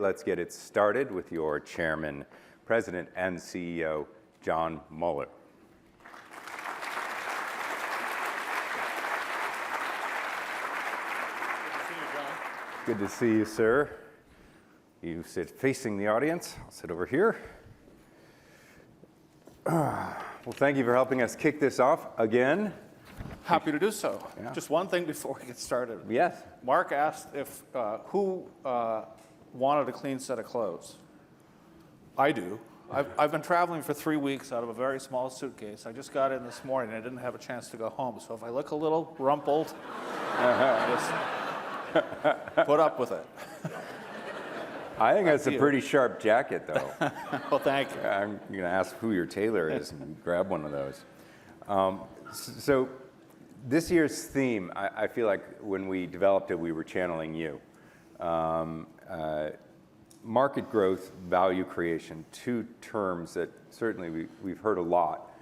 let's get it started with your Chairman, President, and CEO, Jon Moeller. Good to see you, sir. You sit facing the audience. I'll sit over here. Well, thank you for helping us kick this off again. Happy to do so. Yeah. Just one thing before we get started. Yes. Mark asked if who wanted a clean set of clothes. I do. I've been traveling for 3 weeks out of a very small suitcase. I just got in this morning. I didn't have a chance to go home. So if I look a little rumpled, just put up with it. I think that's a pretty sharp jacket, though. Well, thank you. I'm going to ask who your tailor is and grab one of those. So this year's theme, I feel like when we developed it, we were channeling you. Market growth, value creation, two terms that certainly we've heard a lot,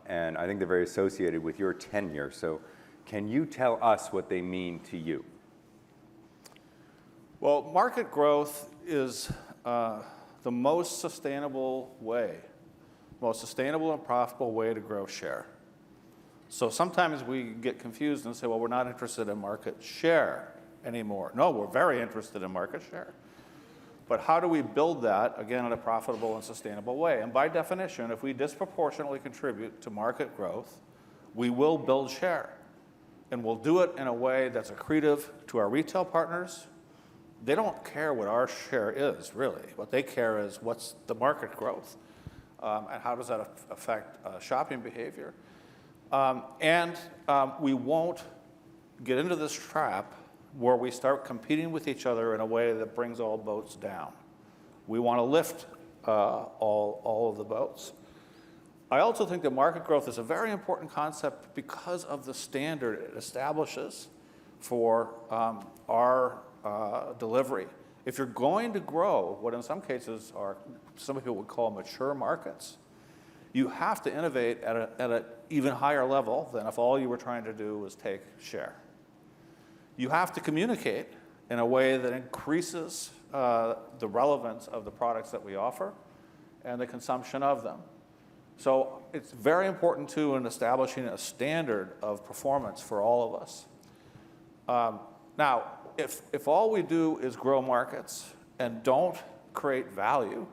and I think they're very associated with your tenure. So can you tell us what they mean to you? Well, market growth is the most sustainable and profitable way to grow share. So sometimes we get confused and say, well, we're not interested in market share anymore. No, we're very interested in market share. But how do we build that, again, in a profitable and sustainable way? And by definition, if we disproportionately contribute to market growth, we will build share. And we'll do it in a way that's accretive to our retail partners. They don't care what our share is, really. What they care is what's the market growth and how does that affect shopping behavior. We won't get into this trap where we start competing with each other in a way that brings all boats down. We want to lift all of the boats. I also think that market growth is a very important concept because of the standard it establishes for our delivery. If you're going to grow what in some cases are, some people would call mature markets, you have to innovate at an even higher level than if all you were trying to do was take share. You have to communicate in a way that increases the relevance of the products that we offer and the consumption of them. So it's very important too in establishing a standard of performance for all of us. Now, if all we do is grow markets and don't create value,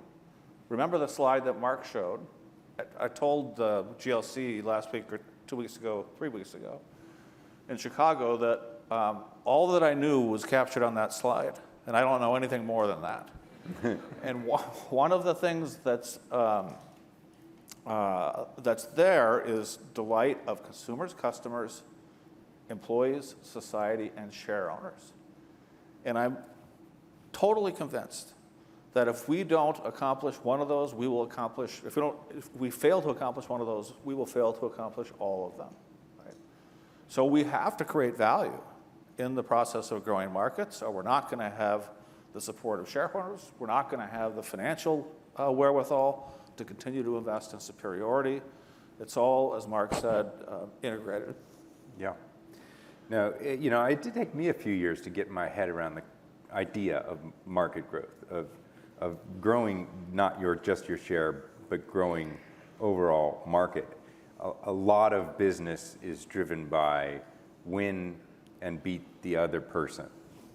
remember the slide that Mark showed? I told the GLC last week or 2 weeks ago, 3 weeks ago, in Chicago that all that I knew was captured on that slide, and I don't know anything more than that. And one of the things that's there is delight of consumers, customers, employees, society, and share owners. And I'm totally convinced that if we don't accomplish one of those, we will accomplish, if we fail to accomplish one of those, we will fail to accomplish all of them. Right? So we have to create value in the process of growing markets, or we're not going to have the support of shareholders. We're not going to have the financial wherewithal to continue to invest in superiority. It's all, as Mark said, integrated. Yeah. Now, you know, it did take me a few years to get my head around the idea of market growth, of growing not just your share, but growing overall market. A lot of business is driven by win and beat the other person,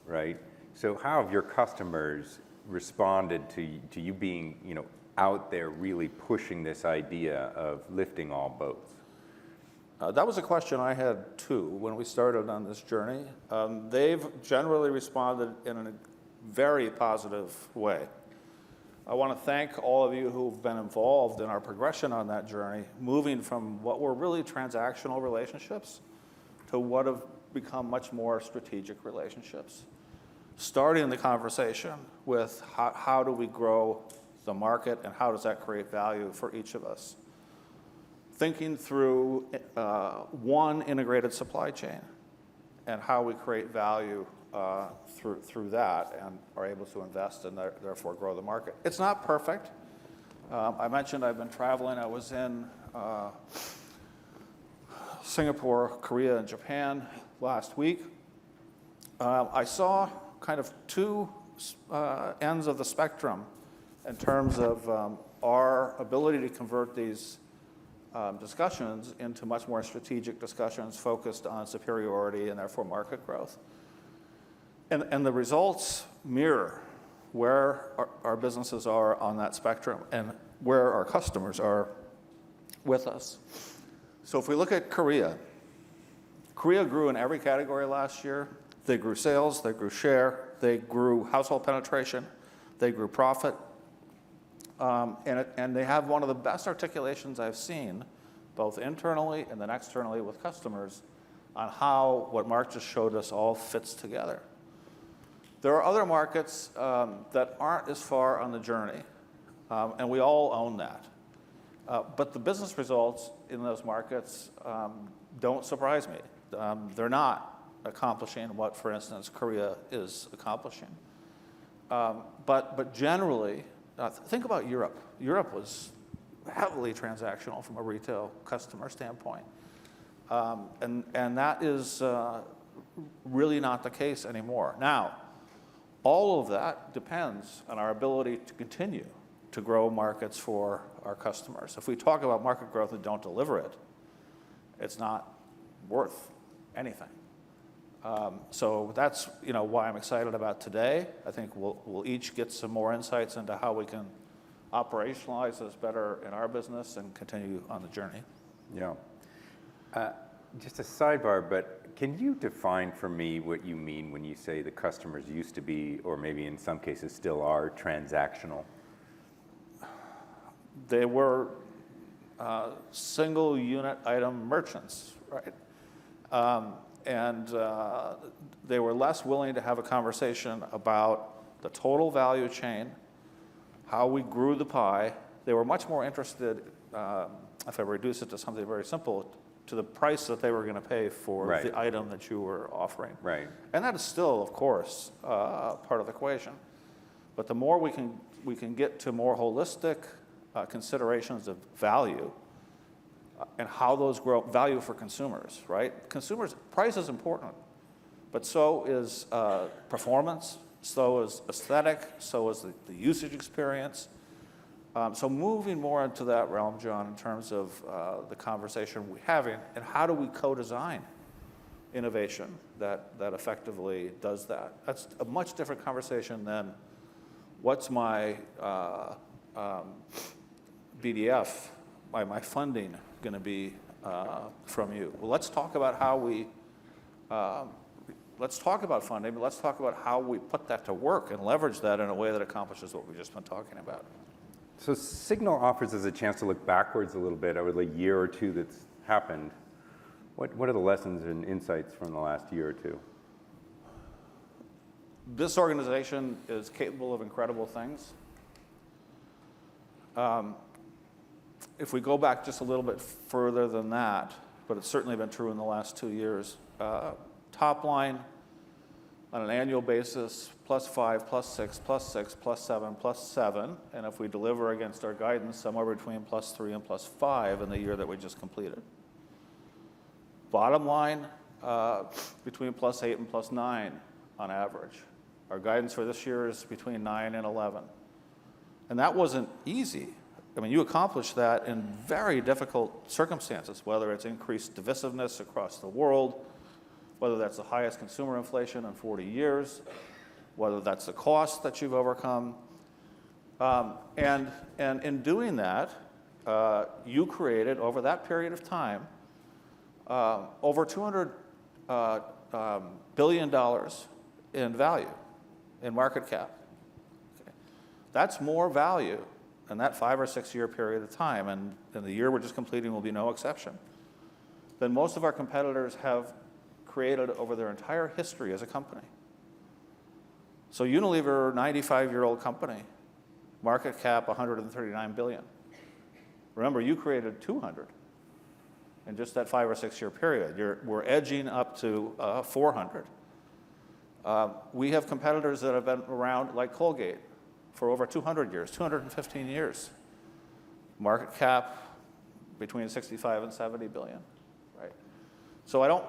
right? So how have your customers responded to you being, you know, out there really pushing this idea of lifting all boats? That was a question I had too when we started on this journey. They've generally responded in a very positive way. I want to thank all of you who've been involved in our progression on that journey, moving from what were really transactional relationships to what have become much more strategic relationships. Starting the conversation with how do we grow the market and how does that create value for each of us? Thinking through one integrated supply chain and how we create value through that and are able to invest and therefore grow the market. It's not perfect. I mentioned I've been traveling. I was in Singapore, Korea, and Japan last week. I saw kind of two ends of the spectrum in terms of our ability to convert these discussions into much more strategic discussions focused on superiority and therefore market growth. And the results mirror where our businesses are on that spectrum and where our customers are with us. So if we look at Korea grew in every category last year. They grew sales, they grew share, they grew household penetration, they grew profit. And they have one of the best articulations I've seen, both internally and then externally with customers, on how what Mark just showed us all fits together. There are other markets that aren't as far on the journey, and we all own that. But the business results in those markets don't surprise me. They're not accomplishing what, for instance, Korea is accomplishing. But generally, think about Europe. Europe was heavily transactional from a retail customer standpoint. And that is really not the case anymore. Now, all of that depends on our ability to continue to grow markets for our customers. If we talk about market growth and don't deliver it, it's not worth anything. So that's why I'm excited about today. I think we'll each get some more insights into how we can operationalize this better in our business and continue on the journey. Yeah. Just a sidebar, but can you define for me what you mean when you say the customers used to be, or maybe in some cases still are, transactional? They were single unit item merchants, right? And they were less willing to have a conversation about the total value chain, how we grew the pie. They were much more interested, if I reduce it to something very simple, to the price that they were going to pay for Right. the item that you were offering. Right. And that is still, of course, part of the equation. But the more we can get to more holistic considerations of value, and how those grow value for consumers, right? Consumers, price is important, but so is performance, so is aesthetic, so is the usage experience. So moving more into that realm, John, in terms of the conversation we're having, and how do we co-design innovation that effectively does that? That's a much different conversation than what's my BDF, my funding going to be from you. Well, let's talk about how we, let's talk about funding, but let's talk about how we put that to work and leverage that in a way that accomplishes what we've just been talking about. So Signal offers us a chance to look backwards a little bit over the year or two that's happened. What are the lessons and insights from the last year or two? This organization is capable of incredible things. If we go back just a little bit further than that, but it's certainly been true in the last 2 years, top line on an annual basis, +5, +6, +6, +7, +7, and if we deliver against our guidance, somewhere between +3 and +5 in the year that we just completed. Bottom line, between +8 and +9 on average. Our guidance for this year is between 9 and 11. And that wasn't easy. I mean, you accomplished that in very difficult circumstances, whether it's increased divisiveness across the world, whether that's the highest consumer inflation in 40 years, whether that's the cost that you've overcome. And in doing that, you created, over that period of time, over $200 billion in value, in market cap. Okay. That's more value in that 5 or 6 year period of time, and the year we're just completing will be no exception, than most of our competitors have created over their entire history as a company. So Unilever, 95-year-old company, market cap $139 billion. Remember, you created 200 in just that 5 or 6 year period. We're edging up to 400. We have competitors that have been around, like Colgate, for over 200 years, 215 years. Market cap between 65 and 70 billion, right? So I don't,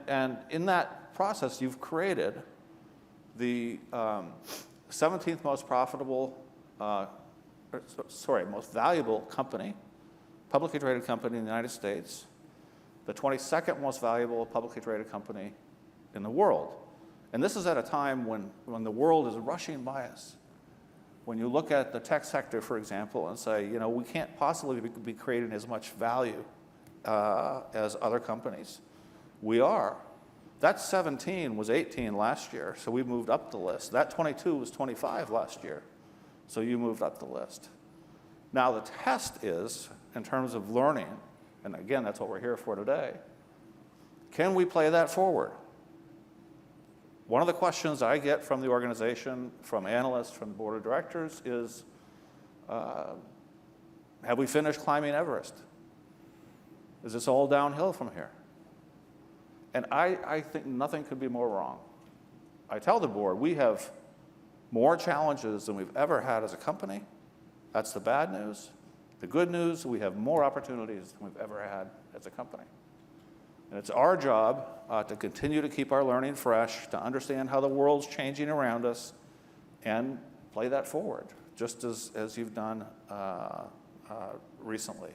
and in that process, you've created the 17th most profitable, most valuable company, publicly traded company in the United States, the 22nd most valuable publicly traded company in the world. And this is at a time when the world is rushing by us. When you look at the tech sector, for example, and say, you know, we can't possibly be creating as much value as other companies. We are. That 17 was 18 last year, so we moved up the list. That 22 was 25 last year, so you moved up the list. Now the test is, in terms of learning, and again, that's what we're here for today, can we play that forward? One of the questions I get from the organization, from analysts, from the board of directors is, have we finished climbing Everest? Is this all downhill from here? And I think nothing could be more wrong. I tell the board, we have more challenges than we've ever had as a company. That's the bad news. The good news, we have more opportunities than we've ever had as a company. And it's our job to continue to keep our learning fresh, to understand how the world's changing around us, and play that forward, just as you've done recently.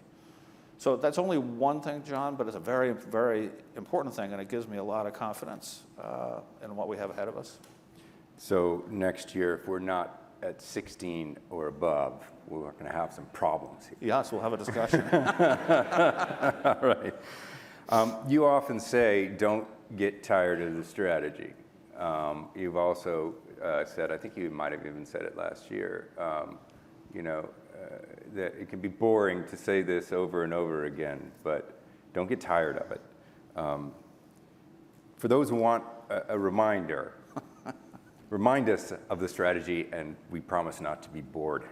So that's only one thing, John, but it's a very, very important thing, and it gives me a lot of confidence in what we have ahead of us. So next year, if we're not at 16 or above, we're going to have some problems here. Yes, we'll have a discussion. All right. You often say, don't get tired of the strategy. You've also said, I think you might have even said it last year, that it can be boring to say this over and over again, but don't get tired of it. For those who want a reminder, remind us of the strategy, and we promise not to be bored.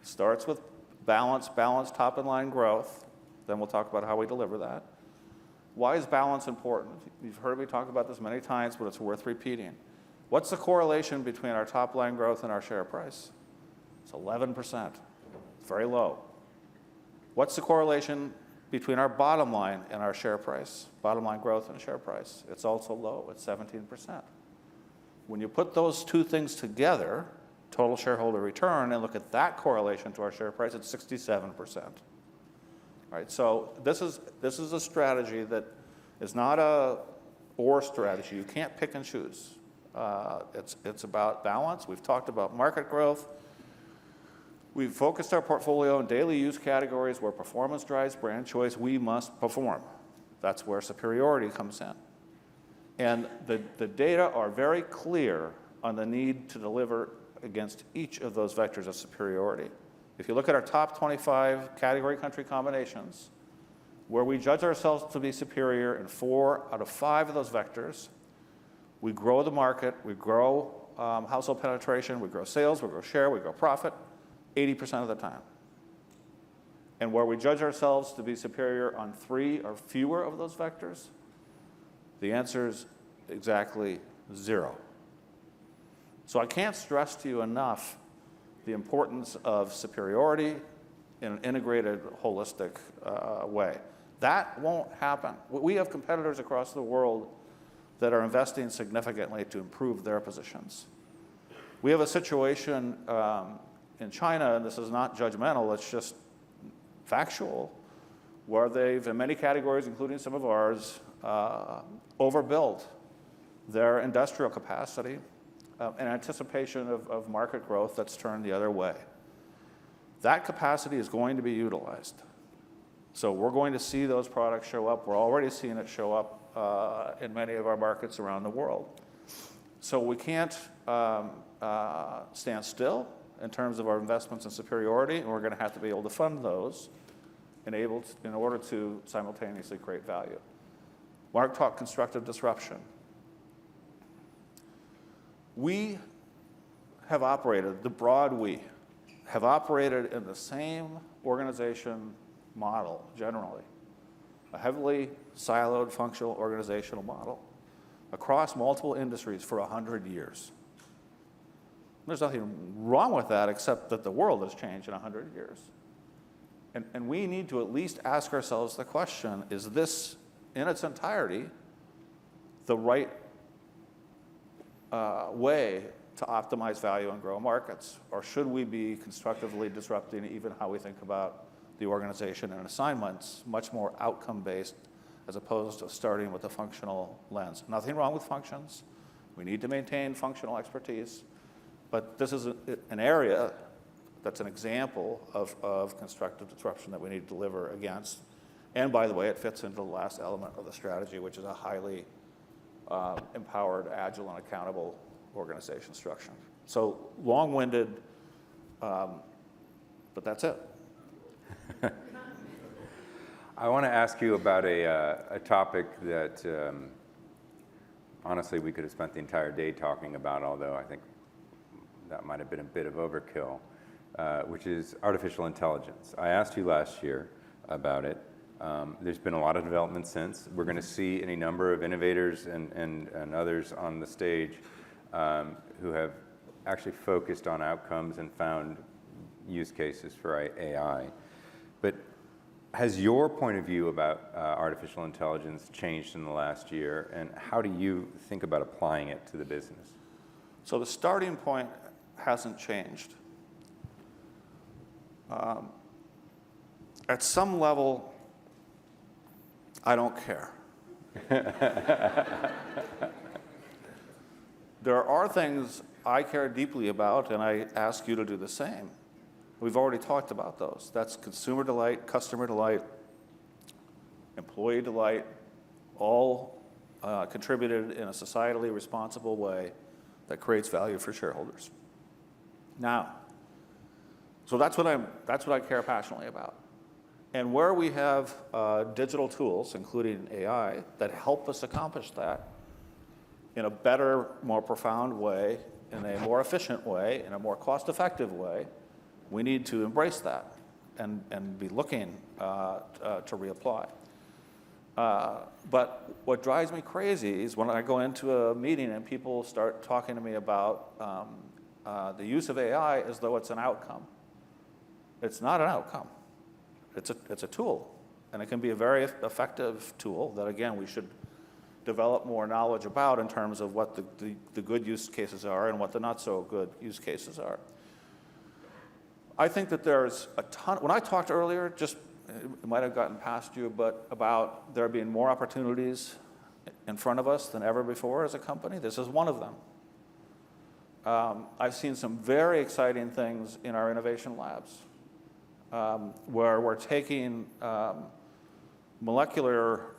Starts with balanced top and line growth. Then we'll talk about how we deliver that. Why is balance important? You've heard me talk about this many times, but it's worth repeating. What's the correlation between our top line growth and our share price? It's 11%. It's very low. What's the correlation between our bottom line and our share price? Bottom line growth and share price. It's also low. It's 17%. When you put those two things together, total shareholder return, and look at that correlation to our share price, it's 67%. Right, so this is a strategy that is not a or strategy. You can't pick and choose. It's about balance. We've talked about market growth. We've focused our portfolio on daily use categories where performance drives brand choice. We must perform. That's where superiority comes in. And the data are very clear on the need to deliver against each of those vectors of superiority. If you look at our top 25 category country combinations, where we judge ourselves to be superior in 4 out of 5 of those vectors, we grow the market, we grow household penetration, we grow sales, we grow share, we grow profit 80% of the time. And where we judge ourselves to be superior on 3 or fewer of those vectors, the answer is exactly 0. So I can't stress to you enough the importance of superiority in an integrated, holistic way. That won't happen. We have competitors across the world that are investing significantly to improve their positions. We have a situation in China, and this is not judgmental, it's just factual, where they've, in many categories, including some of ours, overbuilt their industrial capacity in anticipation of market growth that's turned the other way. That capacity is going to be utilized. So we're going to see those products show up. We're already seeing it show up in many of our markets around the world. So we can't stand still in terms of our investments in superiority, and we're going to have to be able to fund those in order to simultaneously create value. Mark talked constructive disruption. We have operated, the broad we, have operated in the same organization model, generally, a heavily siloed functional organizational model across multiple industries for 100 years. There's nothing wrong with that except that the world has changed in 100 years. And we need to at least ask ourselves the question, is this in its entirety the right way to optimize value and grow markets? Or should we be constructively disrupting even how we think about the organization and assignments, much more outcome-based as opposed to starting with a functional lens? Nothing wrong with functions. We need to maintain functional expertise. But this is an area that's an example of constructive disruption that we need to deliver against. And by the way, it fits into the last element of the strategy, which is a highly empowered, agile, and accountable organization structure. So long-winded, but that's it. I want to ask you about a topic that honestly we could have spent the entire day talking about, although I think that might have been a bit of overkill, which is artificial intelligence. I asked you last year about it. There's been a lot of development since. We're going to see any number of innovators and others on the stage who have actually focused on outcomes and found use cases for AI. But has your point of view about artificial intelligence changed in the last year, and how do you think about applying it to the business? So the starting point hasn't changed. At some level, I don't care. There are things I care deeply about, and I ask you to do the same. We've already talked about those. That's consumer delight, customer delight, employee delight, all contributed in a societally responsible way that creates value for shareholders. Now, so that's what I care passionately about. And where we have digital tools, including AI, that help us accomplish that in a better, more profound way, in a more efficient way, in a more cost-effective way, we need to embrace that and be looking to reapply. But what drives me crazy is when I go into a meeting and people start talking to me about the use of AI as though it's an outcome. It's not an outcome. It's a tool, and it can be a very effective tool that, again, we should develop more knowledge about in terms of what the good use cases are and what the not so good use cases are. I think that there's a ton. When I talked earlier, it might have gotten past you, but about there being more opportunities in front of us than ever before as a company, this is one of them. I've seen some very exciting things in our innovation labs, where we're taking molecular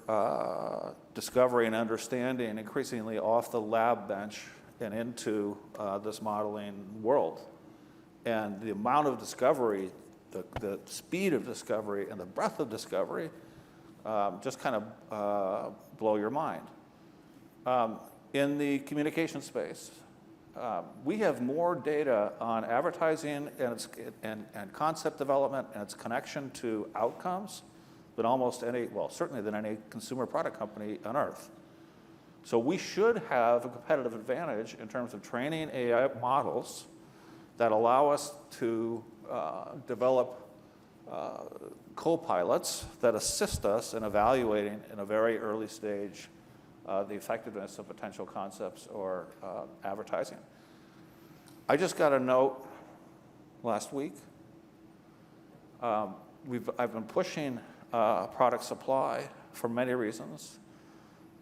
discovery and understanding increasingly off the lab bench and into this modeling world. And the amount of discovery, the speed of discovery, and the breadth of discovery just kind of blow your mind. In the communication space, we have more data on advertising and concept development and its connection to outcomes than almost any, well, certainly than any consumer product company on earth. So we should have a competitive advantage in terms of training AI models that allow us to develop co-pilots that assist us in evaluating in a very early stage the effectiveness of potential concepts or advertising. I just got a note last week. I've been pushing product supply for many reasons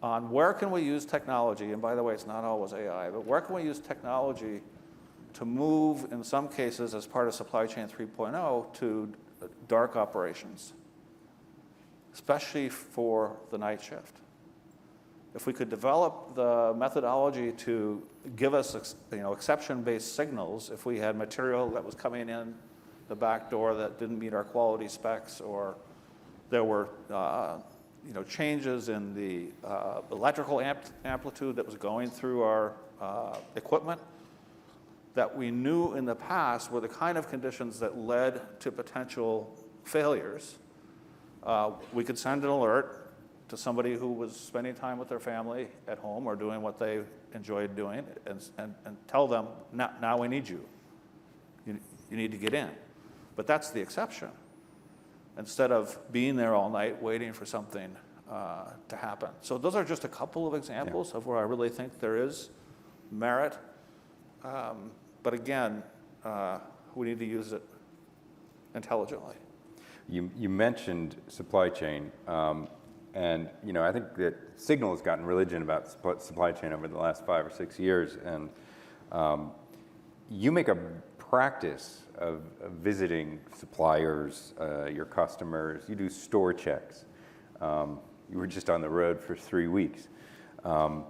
on where can we use technology, and by the way, it's not always AI, but where can we use technology to move, in some cases, as part of supply chain 3.0, to dark operations, especially for the night shift. If we could develop the methodology to give us, exception-based signals, if we had material that was coming in the back door that didn't meet our quality specs, or there were, changes in the electrical amplitude that was going through our equipment, that we knew in the past were the kind of conditions that led to potential failures, we could send an alert to somebody who was spending time with their family at home or doing what they enjoyed doing and tell them, now we need you. You need to get in. But that's the exception. Instead of being there all night waiting for something to happen. So those are just a couple of examples of where I really think there is merit. But again, we need to use it intelligently. You mentioned supply chain, and I think that Signal has gotten religion about supply chain over the last 5 or 6 years, and you make a practice of visiting suppliers, your customers. You do store checks. You were just on the road for 3 weeks. Can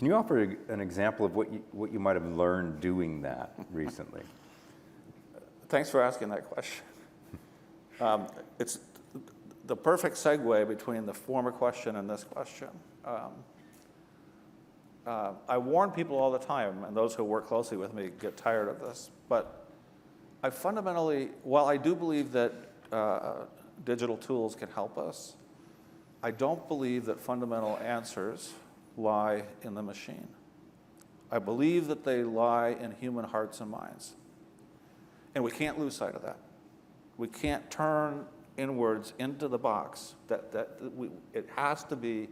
you offer an example of what you might have learned doing that recently? Thanks for asking that question. It's the perfect segue between the former question and this question. I warn people all the time, and those who work closely with me get tired of this, but I fundamentally, while I do believe that digital tools can help us, I don't believe that fundamental answers lie in the machine. I believe that they lie in human hearts and minds. And we can't lose sight of that. We can't turn inwards into the box. It has to be,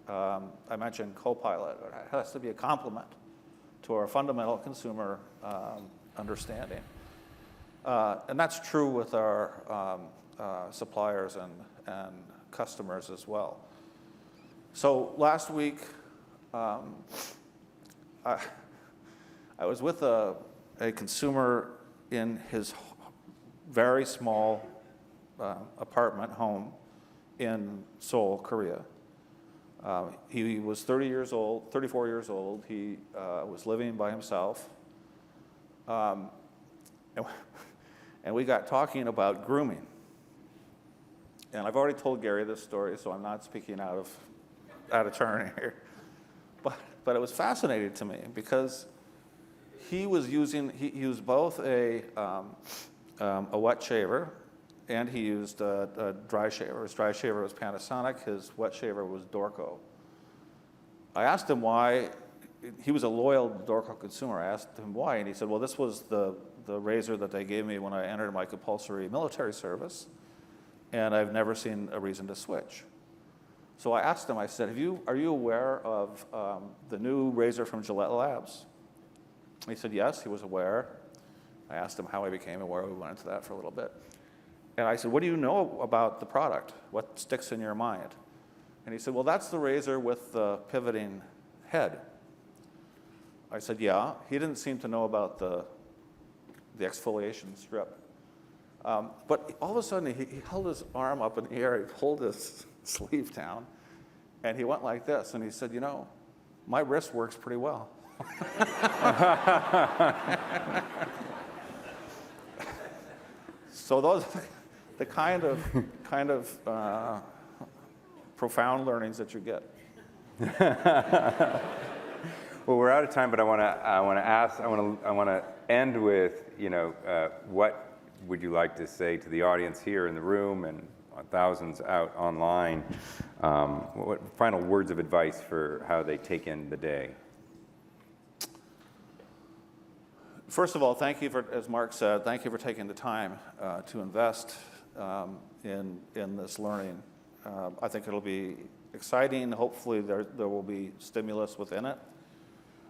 I mentioned Copilot, it has to be a complement to our fundamental consumer understanding. And that's true with our suppliers and customers as well. So last week, I was with a consumer in his very small apartment home in Seoul, Korea. He was 34 years old. He was living by himself. And we got talking about grooming. And I've already told Gary this story, so I'm not speaking out of turn here. But it was fascinating to me because he used both a wet shaver and he used a dry shaver. His dry shaver was Panasonic, his wet shaver was Dorco. I asked him why. He was a loyal Dorco consumer. I asked him why, and he said, well, this was the razor that they gave me when I entered my compulsory military service, and I've never seen a reason to switch. So I asked him, I said, are you aware of the new razor from Gillette Labs? He said, yes, he was aware. I asked him how he became aware. We went into that for a little bit. And I said, what do you know about the product? What sticks in your mind? And he said, well, that's the razor with the pivoting head. I said, yeah. He didn't seem to know about the exfoliation strip. But all of a sudden, he held his arm up in the air, he pulled his sleeve down, and he went like this, and he said, my wrist works pretty well. So those are the kind of profound learnings that you get. Well, we're out of time, but I want to end with, what would you like to say to the audience here in the room and thousands out online? What final words of advice for how they take in the day? First of all, thank you for, as Mark said, thank you for taking the time to invest in this learning. I think it'll be exciting. Hopefully there will be stimulus within it.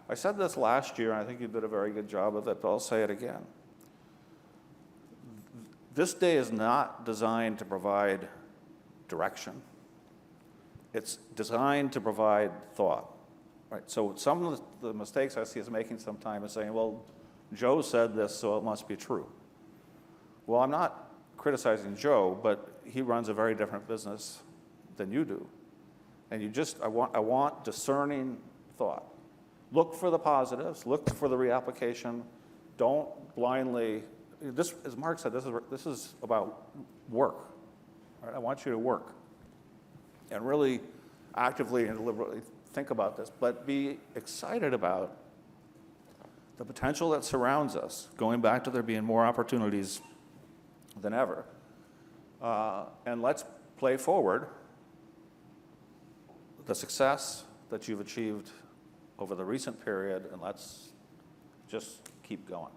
I said this last year, and I think you did a very good job of it, but I'll say it again. This day is not designed to provide direction. It's designed to provide thought. Right? So some of the mistakes I see us making sometimes is saying, well, Joe said this, so it must be true. Well, I'm not criticizing Joe, but he runs a very different business than you do. And I want discerning thought. Look for the positives, look for the reapplication. Don't blindly, as Mark said, this is about work. Right? I want you to work and really actively and deliberately think about this, but be excited about the potential that surrounds us, going back to there being more opportunities than ever. And let's play forward the success that you've achieved over the recent period, and let's just keep going.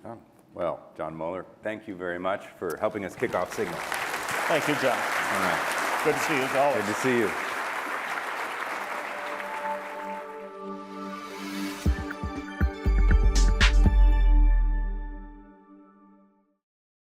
Oh, well, Jon Moeller, thank you very much for helping us kick off Signal. Thank you, John. All right. Good to see you as always. Good to see you.